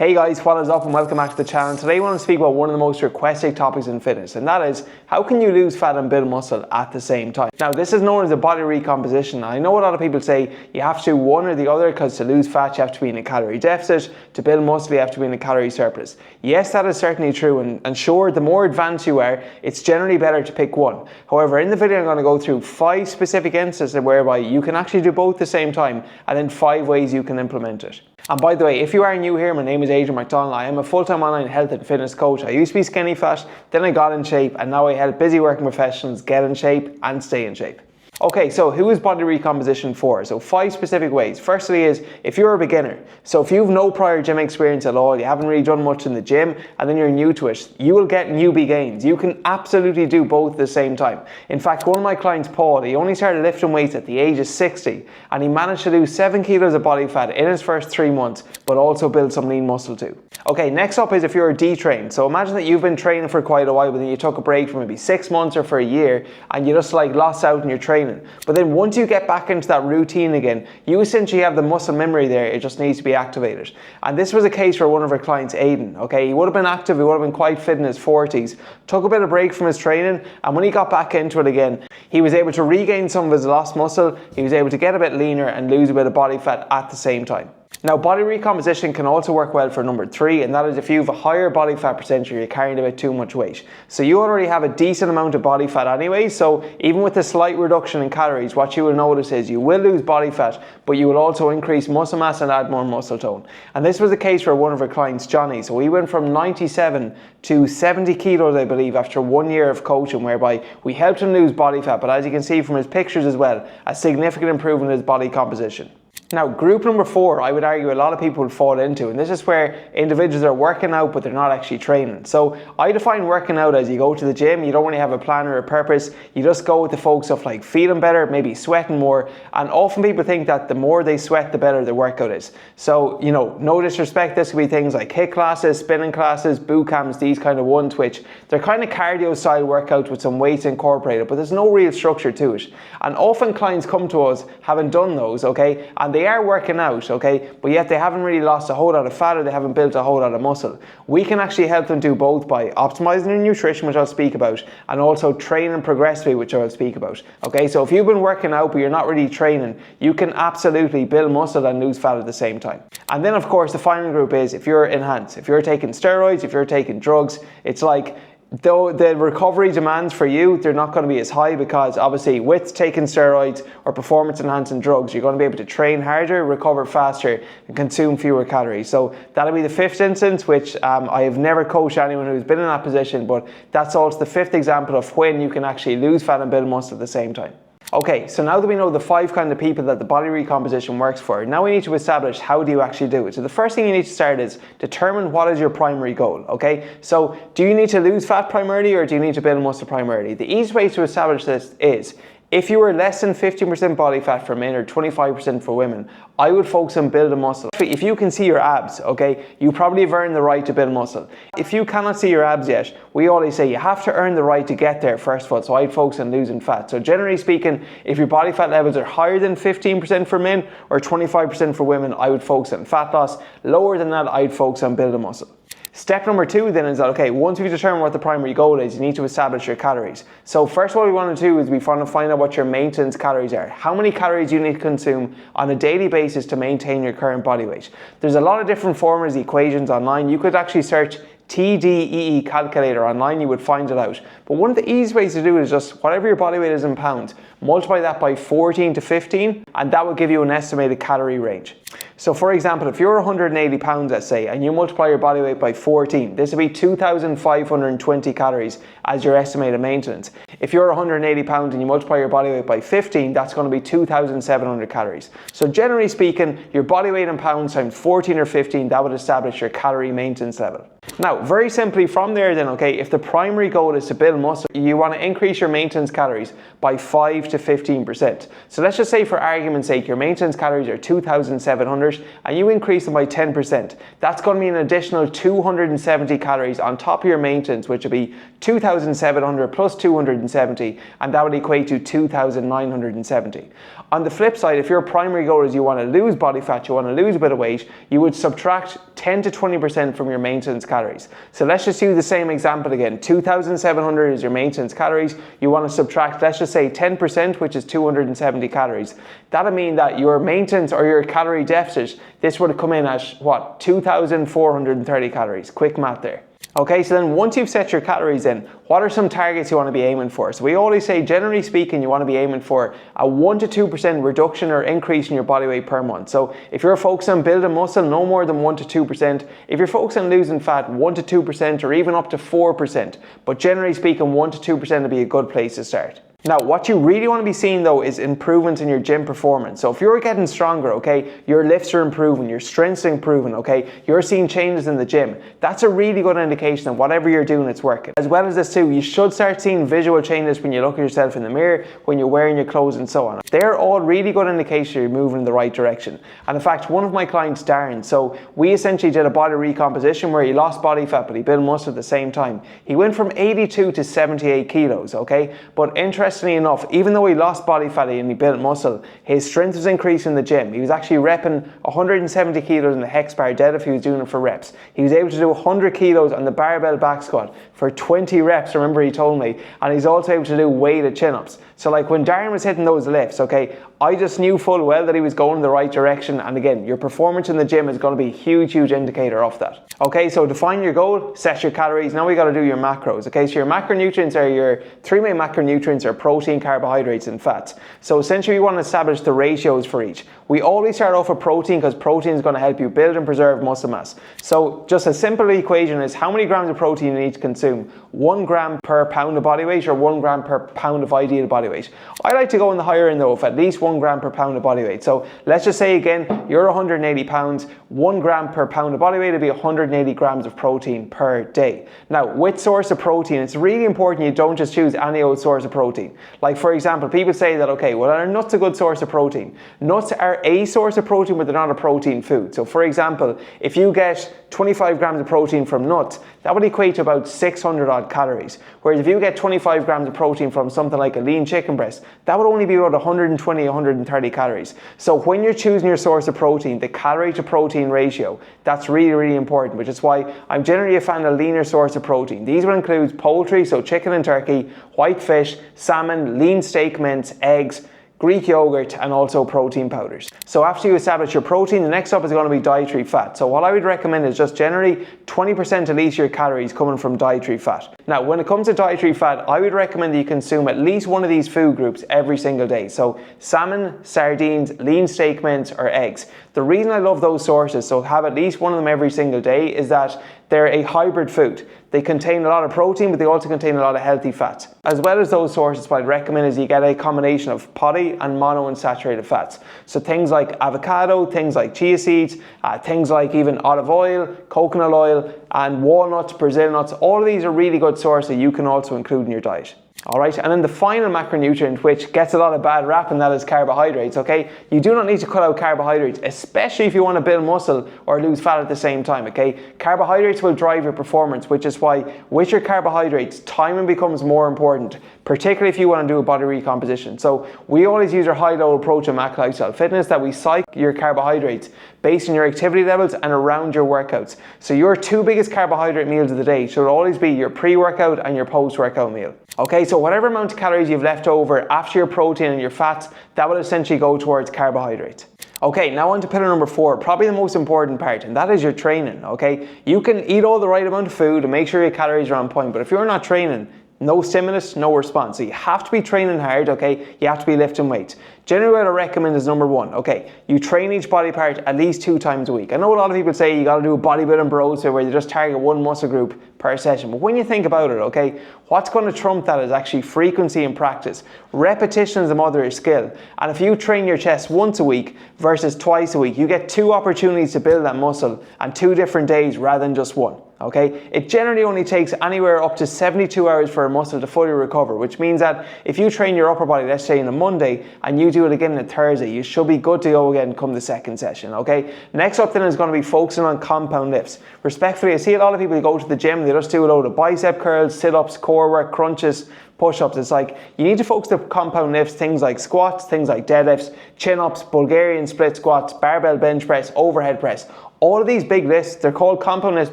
Hey guys, what is up and welcome back to the channel. Today I want to speak about one of the most requested topics in fitness, and that is how can you lose fat and build muscle at the same time. Now this is known as a body recomposition. I know a lot of people say you have to do one or the other because to lose fat you have to be in a calorie deficit, to build muscle you have to be in a calorie surplus. Yes, that is certainly true, and sure, the more advanced you are, it's generally better to pick one. However, in the video I'm going to go through 5 specific instances whereby you can actually do both at the same time, and then 5 ways you can implement it. And by the way, if you are new here, my name is Adrian McDonnell. I am a full-time online health and fitness coach. I used to be skinny fat, then I got in shape, and now I help busy working professionals get in shape and stay in shape. Okay, so who is body recomposition for? So 5 specific ways. Firstly is if you're a beginner. So if you've no prior gym experience at all, you haven't really done much in the gym, and then you're new to it, you will get newbie gains. You can absolutely do both at the same time. In fact, one of my clients, Paul, he only started lifting weights at the age of 60, and he managed to lose 7 kilos of body fat in his first 3 months, but also build some lean muscle too. Okay, next up is if you're a detrained. So imagine that you've been training for quite a while, but then you took a break for maybe 6 months or for a year, and you just lost out in your training. But then once you get back into that routine again, you essentially have the muscle memory there, it just needs to be activated. And this was a case for one of our clients, Adrian. Okay, he would have been active, he would have been quite fit in his 40s, took a bit of break from his training, and when he got back into it again, he was able to regain some of his lost muscle, he was able to get a bit leaner and lose a bit of body fat at the same time. Now, body recomposition can also work well for number 3, and that is if you have a higher body fat percentage or you're carrying a bit too much weight. So you already have a decent amount of body fat anyway, so even with a slight reduction in calories, what you will notice is you will lose body fat, but you will also increase muscle mass and add more muscle tone. And this was the case for one of our clients, Johnny. So he went from 97 to 70 kilos, I believe, after 1 year of coaching, whereby we helped him lose body fat, but as you can see from his pictures as well, a significant improvement in his body composition. Now, group number 4, I would argue a lot of people would fall into, and this is where individuals are working out but they're not actually training. So I define working out as you go to the gym, you don't really have a plan or a purpose, you just go with the focus of like feeling better, maybe sweating more, and often people think that the more they sweat, the better the workout is. So, you know, no disrespect, this could be things like HIIT classes, spinning classes, boot camps, these kind of ones, which they're kind of cardio style workouts with some weights incorporated, but there's no real structure to it. And often clients come to us having done those, okay, and they are working out, okay, but yet they haven't really lost a whole lot of fat or they haven't built a whole lot of muscle. We can actually help them do both by optimizing their nutrition, which I'll speak about, and also training progressively, which I'll speak about. Okay, so if you've been working out but you're not really training, you can absolutely build muscle and lose fat at the same time. And then of course the final group is if you're enhanced, if you're taking steroids, if you're taking drugs, it's like though the recovery demands for you, they're not going to be as high because obviously with taking steroids or performance enhancing drugs, you're going to be able to train harder, recover faster, and consume fewer calories. So that'll be the 5th instance, which I have never coached anyone who's been in that position, but that's also the 5th example of when you can actually lose fat and build muscle at the same time. Okay, so now that we know the 5 kind of people that the body recomposition works for, now we need to establish how do you actually do it. So the first thing you need to start is determine what is your primary goal, okay? So do you need to lose fat primarily or do you need to build muscle primarily? The easiest way to establish this is if you were less than 15% body fat for men or 25% for women, I would focus on building muscle. If you can see your abs, okay, you probably have earned the right to build muscle. If you cannot see your abs yet, we always say you have to earn the right to get there first of all, so I'd focus on losing fat. So generally speaking, if your body fat levels are higher than 15% for men or 25% for women, I would focus on fat loss. Lower than that, I'd focus on building muscle. Step number 2 then is that, okay, once we determine what the primary goal is, you need to establish your calories. So first what we want to do is we want to find out what your maintenance calories are. How many calories you need to consume on a daily basis to maintain your current body weight. There's a lot of different formulas, equations online. You could actually search TDEE calculator online, you would find it out. But one of the easiest ways to do it is just whatever your body weight is in pounds, multiply that by 14 to 15, and that will give you an estimated calorie range. So for example, if you're 180 pounds, let's say, and you multiply your body weight by 14, this would be 2,520 calories as your estimated maintenance. If you're 180 pounds and you multiply your body weight by 15, that's going to be 2,700 calories. So generally speaking, your body weight in pounds times 14 or 15, that would establish your calorie maintenance level. Now, very simply from there then, okay, if the primary goal is to build muscle, you want to increase your maintenance calories by 5 to 15%. So let's just say for argument's sake, your maintenance calories are 2,700 and you increase them by 10%. That's going to be an additional 270 calories on top of your maintenance, which would be 2,700 plus 270, and that would equate to 2,970. On the flip side, if your primary goal is you want to lose body fat, you want to lose a bit of weight, you would subtract 10 to 20% from your maintenance calories. So let's just use the same example again. 2,700 is your maintenance calories. You want to subtract, let's just say 10%, which is 270 calories. That'll mean that your maintenance or your calorie deficit, this would come in at what? 2,430 calories. Quick math there. Okay, so then once you've set your calories in, what are some targets you want to be aiming for? So we always say, generally speaking, you want to be aiming for a 1 to 2% reduction or increase in your body weight per month. So if you're focused on building muscle, no more than 1 to 2%. If you're focused on losing fat, 1 to 2% or even up to 4%. But generally speaking, 1 to 2% would be a good place to start. Now, what you really want to be seeing though is improvements in your gym performance. So if you're getting stronger, okay, your lifts are improving, your strength's improving, okay, you're seeing changes in the gym, that's a really good indication that whatever you're doing, it's working. As well as this too, you should start seeing visual changes when you look at yourself in the mirror, when you're wearing your clothes and so on. They're all really good indications you're moving in the right direction. And in fact, one of my clients, Darren, so we essentially did a body recomposition where he lost body fat, but he built muscle at the same time. He went from 82 to 78 kilos, okay, but interestingly enough, even though he lost body fat and he built muscle, his strength was increasing in the gym. He was actually repping 170 kilos in the hex bar deadlift. He was doing it for reps. He was able to do 100 kilos on the barbell back squat for 20 reps, remember he told me, and he's also able to do weighted chin-ups. So like when Darren was hitting those lifts, okay, I just knew full well that he was going in the right direction, and again, your performance in the gym is going to be a huge indicator of that. Okay, so define your goal, set your calories, now we got to do your macros. Okay, so your macronutrients are your three main macronutrients are protein, carbohydrates and fats. So essentially we want to establish the ratios for each. We always start off with protein because protein is going to help you build and preserve muscle mass. So just a simple equation is how many grams of protein you need to consume. 1 gram per pound of body weight or 1 gram per pound of ideal body weight. I like to go in the higher end though of at least 1 gram per pound of body weight. So let's just say again, you're 180 pounds, 1 gram per pound of body weight would be 180 grams of protein per day. Now with source of protein, it's really important you don't just choose any old source of protein. Like for example, people say that, okay, well are nuts a good source of protein? Nuts are a source of protein, but they're not a protein food. So for example, if you get 25 grams of protein from nuts, that would equate to about 600 odd calories. Whereas if you get 25 grams of protein from something like a lean chicken breast, that would only be about 120, 130 calories. So when you're choosing your source of protein, the calorie to protein ratio, that's really important, which is why I'm generally a fan of a leaner source of protein. These will include poultry, so chicken and turkey, white fish, salmon, lean steak mince, eggs, Greek yogurt and also protein powders. So after you establish your protein, the next up is going to be dietary fat. So what I would recommend is just generally 20% at least your calories coming from dietary fat. Now when it comes to dietary fat, I would recommend that you consume at least one of these food groups every single day. So salmon, sardines, lean steak mince or eggs. The reason I love those sources, so have at least one of them every single day, is that they're a hybrid food. They contain a lot of protein, but they also contain a lot of healthy fats. As well as those sources, what I'd recommend is you get a combination of poly and monounsaturated fats. So things like avocado, things like chia seeds, things like even olive oil, coconut oil, and walnuts, Brazil nuts. All of these are really good sources you can also include in your diet. Alright, and then the final macronutrient, which gets a lot of bad rap, and that is carbohydrates, okay? You do not need to cut out carbohydrates, especially if you want to build muscle or lose fat at the same time, okay? Carbohydrates will drive your performance, which is why with your carbohydrates, timing becomes more important, particularly if you want to do a body recomposition. So we always use our high-low approach in Mac Lifestyle Fitness that we cycle your carbohydrates based on your activity levels and around your workouts. So your two biggest carbohydrate meals of the day should always be your pre-workout and your post-workout meal. Okay, so whatever amount of calories you've left over after your protein and your fats, that will essentially go towards carbohydrates. Okay, now on to pillar number 4, probably the most important part, and that is your training, okay? You can eat all the right amount of food and make sure your calories are on point, but if you're not training, no stimulus, no response. So you have to be training hard, okay? You have to be lifting weights. Generally what I recommend is number 1, okay? You train each body part at least 2 times a week. I know a lot of people say you gotta do a bodybuilding bros where you just target one muscle group per session. But when you think about it, okay, what's gonna trump that is actually frequency and practice. Repetition is the mother of skill. And if you train your chest once a week versus twice a week, you get 2 opportunities to build that muscle on 2 different days rather than just 1. Okay, it generally only takes anywhere up to 72 hours for a muscle to fully recover, which means that if you train your upper body, let's say on a Monday, and you do it again on a Thursday, you should be good to go again come the second session, okay? Next up then is going to be focusing on compound lifts. Respectfully, I see a lot of people who go to the gym, they just do a load of bicep curls, sit-ups, core work, crunches, push-ups. It's like you need to focus on compound lifts, things like squats, things like deadlifts, chin-ups, Bulgarian split squats, barbell bench press, overhead press. All of these big lifts, they're called compound lifts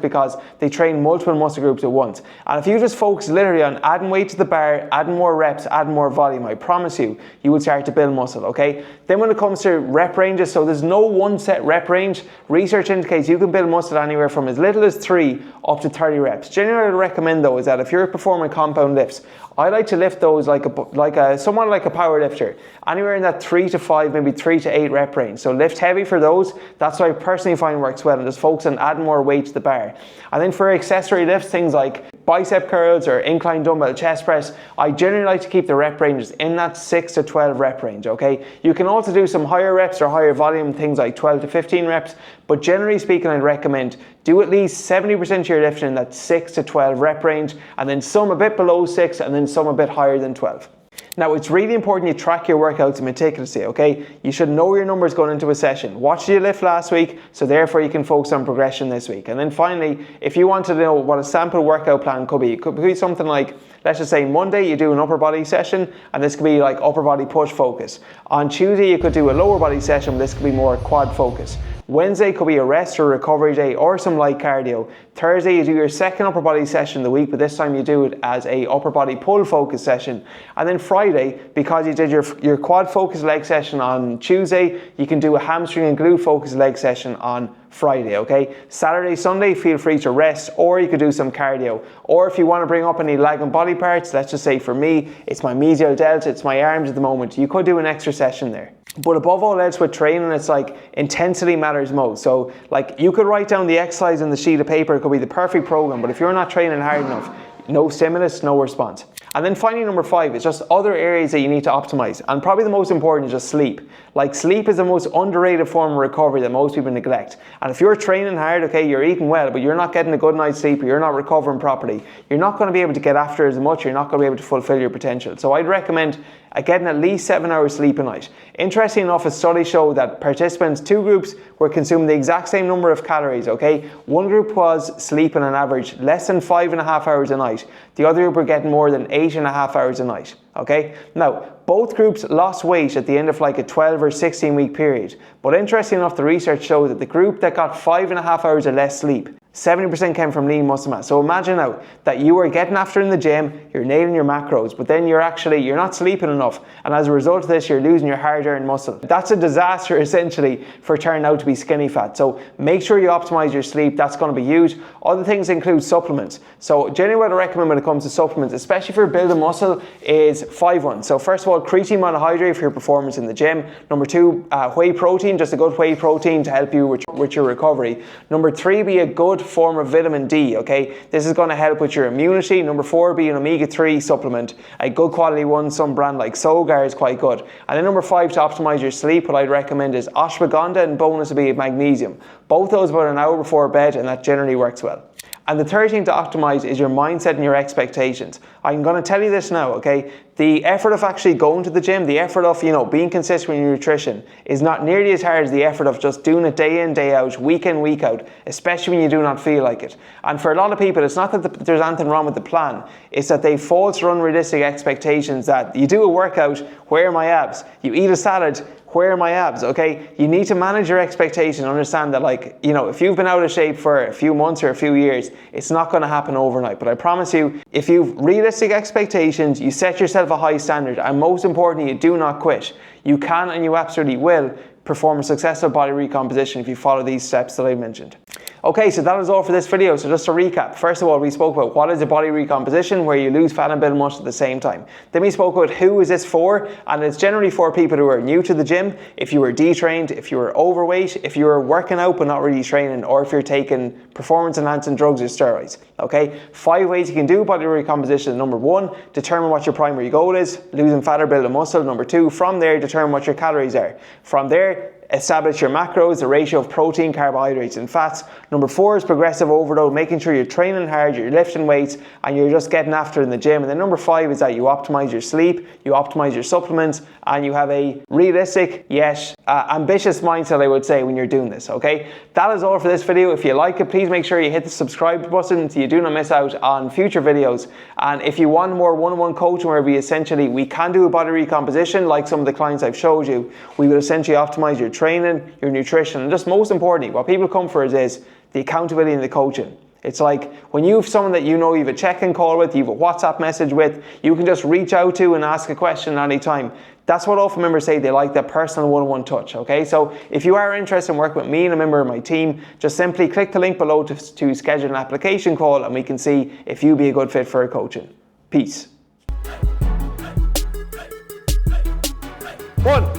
because they train multiple muscle groups at once. And if you just focus literally on adding weight to the bar, adding more reps, adding more volume, I promise you, you will start to build muscle, okay? Then when it comes to rep ranges, so there's no one set rep range. Research indicates you can build muscle anywhere from as little as 3 up to 30 reps. Generally, what I recommend though is that if you're performing compound lifts, I like to lift those somewhat like a power lifter, anywhere in that 3 to 5, maybe 3 to 8 rep range. So lift heavy for those. That's what I personally find works well, and just focus on adding more weight to the bar. And then for accessory lifts, things like bicep curls or incline dumbbell chest press, I generally like to keep the rep ranges in that 6 to 12 rep range, okay? You can also do some higher reps or higher volume, things like 12 to 15 reps, but generally speaking, I'd recommend do at least 70% of your lifting in that 6 to 12 rep range, and then some a bit below 6 and then some a bit higher than 12. Now, it's really important you track your workouts meticulously, okay? You should know your numbers going into a session. What did you lift last week? So therefore you can focus on progression this week. And then finally, if you want to know what a sample workout plan could be, it could be something like, let's just say Monday you do an upper body session, and this could be like upper body push focus. On Tuesday you could do a lower body session, this could be more quad focus. Wednesday could be a rest or recovery day or some light cardio. Thursday you do your second upper body session of the week, but this time you do it as a upper body pull focus session. And then Friday, because you did your quad focus leg session on Tuesday, you can do a hamstring and glute focus leg session on Friday, okay? Saturday, Sunday, feel free to rest, or you could do some cardio. Or if you want to bring up any leg and body parts, let's just say for me, it's my medial delta, it's my arms at the moment, you could do an extra session there. But above all else with training, it's like intensity matters most. So like you could write down the exercise on the sheet of paper, it could be the perfect program, but if you're not training hard enough, no stimulus, no response. And then finally, number 5 is just other areas that you need to optimize. And probably the most important is just sleep. Like sleep is the most underrated form of recovery that most people neglect. And if you're training hard, okay, you're eating well, but you're not getting a good night's sleep, or you're not recovering properly, you're not going to be able to get after as much, you're not going to be able to fulfill your potential. So I'd recommend getting at least 7 hours sleep a night. Interesting enough, a study showed that participants, 2 groups, were consuming the exact same number of calories, okay? One group was sleeping on average less than 5.5 hours a night. The other group were getting more than 8.5 hours a night, okay? Now, both groups lost weight at the end of like a 12 or 16 week period. But interesting enough, the research showed that the group that got 5.5 hours or less sleep, 70% came from lean muscle mass. So imagine now that you are getting after in the gym, you're nailing your macros, but then you're not sleeping enough. And as a result of this, you're losing your hard-earned muscle. That's a disaster essentially for turning out to be skinny fat. So make sure you optimize your sleep. That's going to be huge. Other things include supplements. So generally what I recommend when it comes to supplements, especially for building muscle, is 5 ones. So first of all, creatine monohydrate for your performance in the gym. Number 2, whey protein, just a good whey protein to help you with your recovery. Number 3, be a good form of vitamin D, okay? This is going to help with your immunity. Number 4, be an omega-3 supplement. A good quality one, some brand like Solgar is quite good. And then number 5, to optimize your sleep, what I'd recommend is ashwagandha, and bonus would be magnesium. Both those about an hour before bed, and that generally works well. And the third thing to optimize is your mindset and your expectations. I'm going to tell you this now, okay? The effort of actually going to the gym, the effort of, being consistent with your nutrition is not nearly as hard as the effort of just doing it day in, day out, week in, week out, especially when you do not feel like it. And for a lot of people, it's not that there's anything wrong with the plan. It's that they false or unrealistic expectations that you do a workout, where are my abs? You eat a salad, where are my abs, okay? You need to manage your expectations and understand that, if you've been out of shape for a few months or a few years, it's not going to happen overnight. But I promise you, if you've realistic expectations, you set yourself a high standard, and most importantly, you do not quit. You can and you absolutely will perform a successful body recomposition if you follow these steps that I mentioned. Okay, so that is all for this video. So just to recap, first of all, we spoke about what is a body recomposition, where you lose fat and build muscle at the same time. Then we spoke about who is this for, and it's generally for people who are new to the gym, if you were detrained, if you were overweight, if you were working out but not really training, or if you're taking performance enhancing drugs or steroids. Okay, 5 ways you can do body recomposition. Number 1, determine what your primary goal is, losing fat or building muscle. Number 2, from there, determine what your calories are. From there, establish your macros, the ratio of protein, carbohydrates and fats. Number 4 is progressive overload, making sure you're training hard, you're lifting weights, and you're just getting after it in the gym. And then number 5 is that you optimize your sleep, you optimize your supplements, and you have a realistic yet ambitious mindset, I would say, when you're doing this, okay? That is all for this video. If you like it, please make sure you hit the subscribe button so you do not miss out on future videos. And if you want more one-on-one coaching where we can do a body recomposition like some of the clients I've showed you. We will essentially optimize your training, your nutrition, and just most importantly, what people come for is the accountability and the coaching. It's like when you have someone that you know you have a check-in call with, you have a WhatsApp message with, you can just reach out to and ask a question at any time. That's what often members say, they like that personal one-on-one touch, okay? So if you are interested in working with me and a member of my team, just simply click the link below to schedule an application call and we can see if you'd be a good fit for a coaching. Peace. 1.